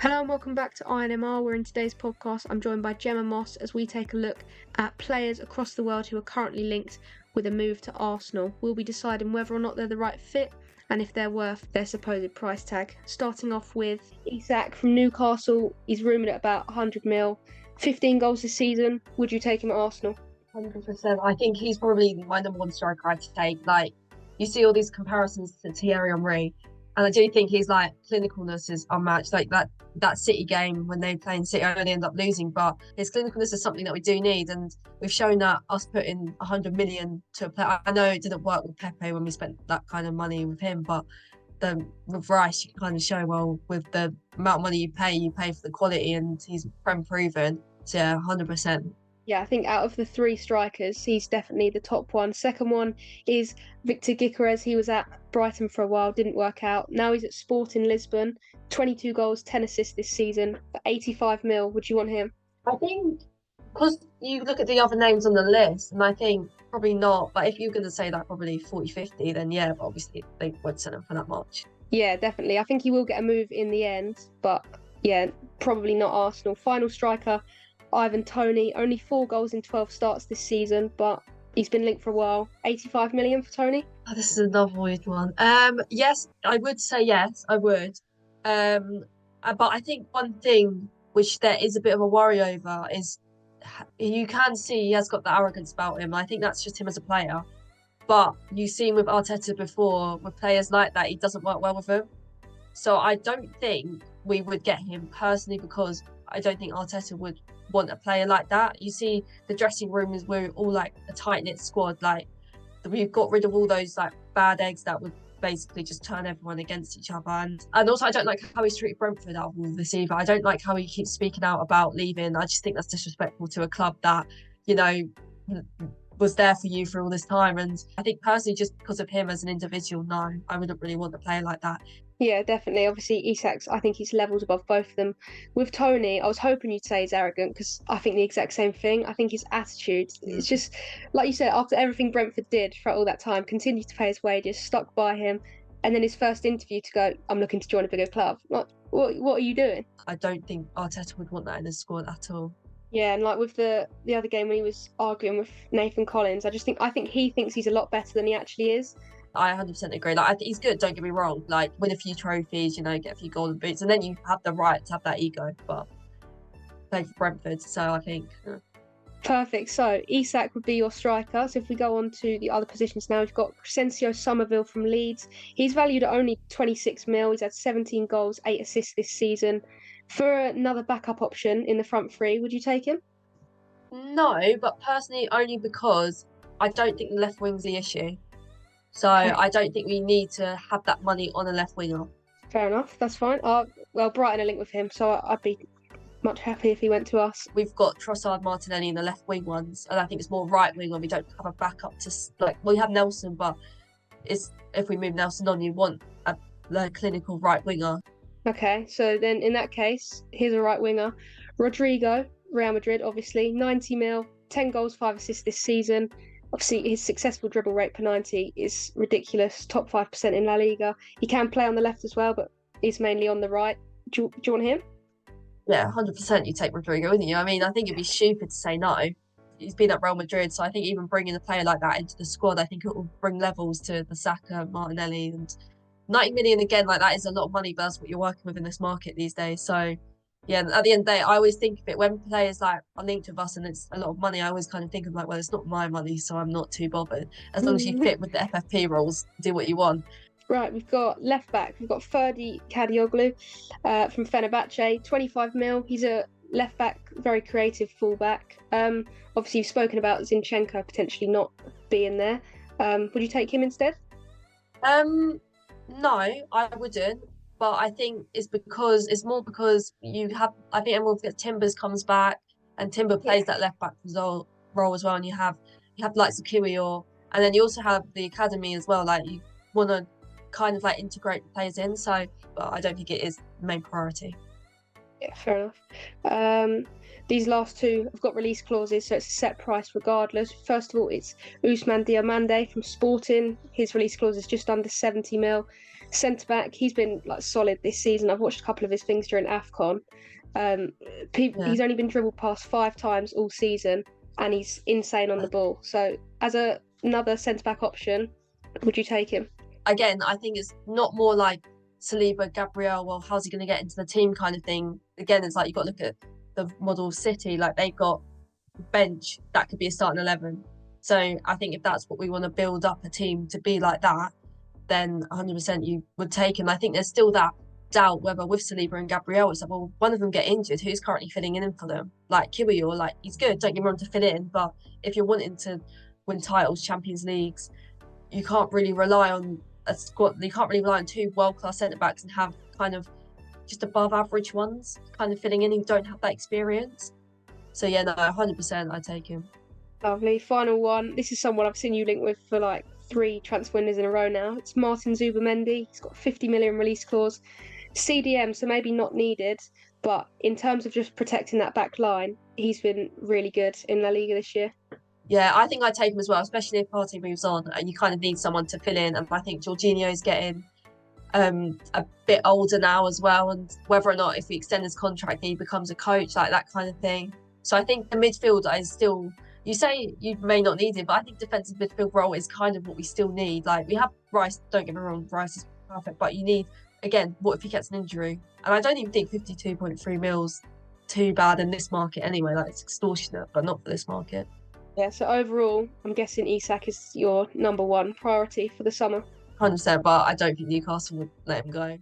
Hello and welcome back to inmr, where in today's podcast I'm joined by Gemma Moss as we take a look at players across the world who are currently linked with a move to Arsenal. We'll be deciding whether or not they're the right fit and if they're worth their supposed price tag. Starting off with Isak from Newcastle. He's rumoured at about 100 mil, 15 goals this season. Would you take him at Arsenal? 100%. I think he's probably my number one striker I'd take. Like, you see all these comparisons to Thierry Henry, and I do think his clinicalness is unmatched. Like that City game when they play in City, I know they end up losing, but his clinicalness is something that we do need, and we've shown that us putting 100 million to a player. I know it didn't work with Pepe when we spent that kind of money with him, but with Rice, you can kind of show, well, with the amount of money you pay for the quality, and he's proven. So yeah, 100%. Yeah, I think out of the three strikers, he's definitely the top one. Second one is Victor Gyökeres. He was at Brighton for a while, didn't work out. Now he's at Sporting Lisbon, 22 goals, 10 assists this season for 85 mil. Would you want him? I think because you look at the other names on the list, and I think probably not. But if you're going to say that probably 40, 50, then yeah, but obviously they won't sell him for that much. Yeah, definitely. I think he will get a move in the end, but yeah, probably not Arsenal. Final striker, Ivan Toney, only 4 goals in 12 starts this season, but he's been linked for a while. 85 million for Toney? Oh, this is another weird one. Yes, I would say yes, I would. But I think one thing which there is a bit of a worry over is you can see he has got the arrogance about him. I think that's just him as a player. But you've seen with Arteta before, with players like that, he doesn't work well with them. So I don't think we would get him personally, because I don't think Arteta would want a player like that. You see the dressing room is we're all like a tight-knit squad. Like, we've got rid of all those like bad eggs that would basically just turn everyone against each other. And also I don't like how he's treated Brentford out of all this either. I don't like how he keeps speaking out about leaving. I just think that's disrespectful to a club that, you know, was there for you for all this time. And I think personally, just because of him as an individual, no, I wouldn't really want a player like that. Yeah, definitely. Obviously, Isak's, I think he's levels above both of them. With Toney, I was hoping you'd say he's arrogant, because I think the exact same thing. I think his attitude, it's just, like you said, after everything Brentford did for all that time, continued to pay his wages, stuck by him, and then his first interview to go, I'm looking to join a bigger club. Like, what are you doing? I don't think Arteta would want that in his squad at all. Yeah, and like with the other game when he was arguing with Nathan Collins, I think he thinks he's a lot better than he actually is. I 100% agree. Like, I think he's good, don't get me wrong. Like, win a few trophies, you know, get a few golden boots, and then you have the right to have that ego. But play for Brentford, so I think. Perfect. So Isak would be your striker. So if we go on to the other positions now, we've got Crescencio Somerville from Leeds. He's valued at only 26 mil. He's had 17 goals, 8 assists this season. For another backup option in the front three, would you take him? No, but personally, only because I don't think the left wing's the issue. So Okay. I don't think we need to have that money on a left winger. Fair enough. That's fine. Well, Brighton are linked with him, so I'd be much happy if he went to us. We've got Trossard, Martinelli in the left wing ones, and I think it's more right wing when we don't have a backup to, like, we have Nelson, but if we move Nelson on, you want a clinical right winger. Okay, so then in that case, here's a right winger. Rodrigo, Real Madrid, obviously, 90 mil, 10 goals, 5 assists this season. Obviously, his successful dribble rate per 90 is ridiculous, top 5% in La Liga. He can play on the left as well, but he's mainly on the right. Do you want him? Yeah, 100% you take Rodrigo, wouldn't you? I mean, I think it'd be stupid to say no. He's been at Real Madrid, so I think even bringing a player like that into the squad, I think it will bring levels to the Saka, Martinelli, and 90 million again, like, that is a lot of money, but that's what you're working with in this market these days. So yeah, at the end of the day, I always think of it when players like are linked with us and it's a lot of money. I always kind of think of like, well, it's not my money, so I'm not too bothered. As long as you fit with the FFP rules, do what you want. Right, we've got left back. We've got Ferdi Kadioglu from Fenerbahce, 25 mil. He's a left back, very creative fullback. Obviously, you've spoken about Zinchenko potentially not being there. Would you take him instead? No, I wouldn't. But I think it's more because you have. I think everyone forgets Timbers comes back, and Timber plays that left back role as well. And you have like Zakiwi, and then you also have the academy as well. Like, you want to kind of like integrate the players in. So, but I don't think it is the main priority. Yeah, fair enough. These last two have got release clauses, so it's a set price regardless. First of all, it's Ousmane Diomande from Sporting. His release clause is just under 70 mil. Centre back, he's been like solid this season. I've watched a couple of his things during AFCON. Yeah. He's only been dribbled past 5 times all season, and he's insane on the ball. So as another centre back option, would you take him? Again, I think it's not more like Saliba, Gabriel, well, how's he going to get into the team kind of thing. Again, it's like you've got to look at the model of City, like they've got bench that could be a starting 11. So I think if that's what we want to build up a team to be like that, then 100% you would take him. I think there's still that doubt whether with Saliba and Gabriel, it's like, well, one of them get injured, who's currently filling in for them? Like Kiwior, like he's good, don't get me wrong, to fill in, but if you're wanting to win titles, Champions Leagues, you can't really rely on a squad. You can't really rely on two world-class centre backs and have kind of just above average ones kind of filling in who don't have that experience. So yeah, no, 100% I take him. Lovely. Final one. This is someone I've seen you link with for like 3 transfer windows in a row now. It's Martin Zubimendi. He's got a 50 million release clause. CDM, so maybe not needed, but in terms of just protecting that back line, he's been really good in La Liga this year. Yeah, I think I'd take him as well, especially if Partey moves on and you kind of need someone to fill in. And I think Jorginho's getting a bit older now as well, and whether or not if we extend his contract he becomes a coach, like that kind of thing. So I think the midfielder is still, you say you may not need him, but I think defensive midfield role is kind of what we still need. Like we have Rice, don't get me wrong, Rice is perfect, but you need, again, what if he gets an injury? And I don't even think 52.3 mils too bad in this market anyway. Like it's extortionate, but not for this market. Yeah, so overall, I'm guessing Isak is your number 1 priority for the summer. 100%, but I don't think Newcastle would let him go.